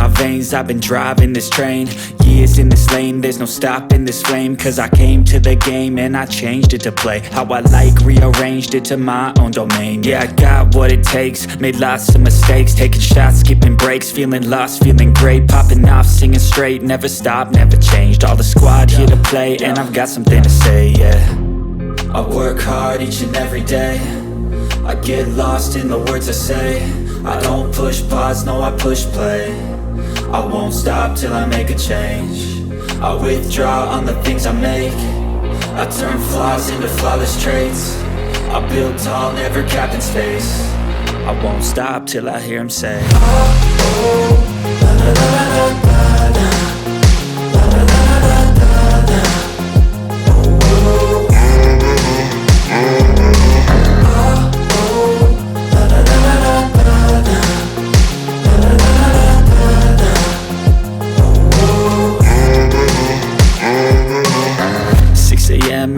my veins, I've been driving this train. Years in this lane, there's no stopping this flame. Cause I came to the game and I changed it to play how I like, rearranged it to my own domain. Yeah, I got what it takes, made lots of mistakes, taking shots, skipping breaks, feeling lost, feeling great, popping off, singing straight, never stopped, never changed. All the squad here to play, and I've got something to say, yeah. I work hard each and every day, I get lost in the words I say. I don't push pause, no, I push play. I won't stop till I make a change. I withdraw on the things I make. I turn flaws into flawless traits. I build tall, never capped in space. I won't stop till I hear him say, oh, oh, la la la la la la, la la la la la la, oh, oh,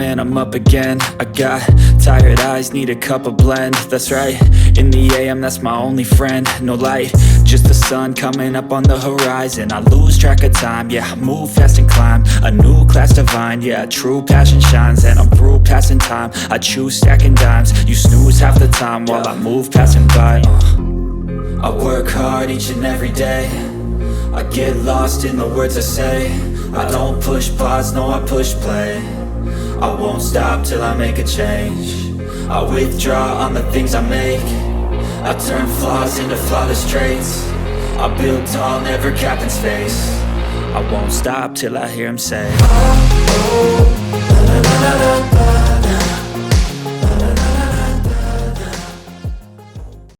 and I'm up again. I got tired eyes, need a cup of blend. That's right, in the AM, that's my only friend. No light, just the sun coming up on the horizon. I lose track of time, yeah, I move fast and climb a new class divine, yeah, true passion shines. And I'm through passing time, I choose stacking dimes. You snooze half the time while I move passing by. I work hard each and every day, I get lost in the words I say. I don't push pause, no, I push play. I won't stop till I make a change. I withdraw on the things I make. I turn flaws into flawless traits. I build tall, never capped in space. I won't stop till I hear him say, oh, oh.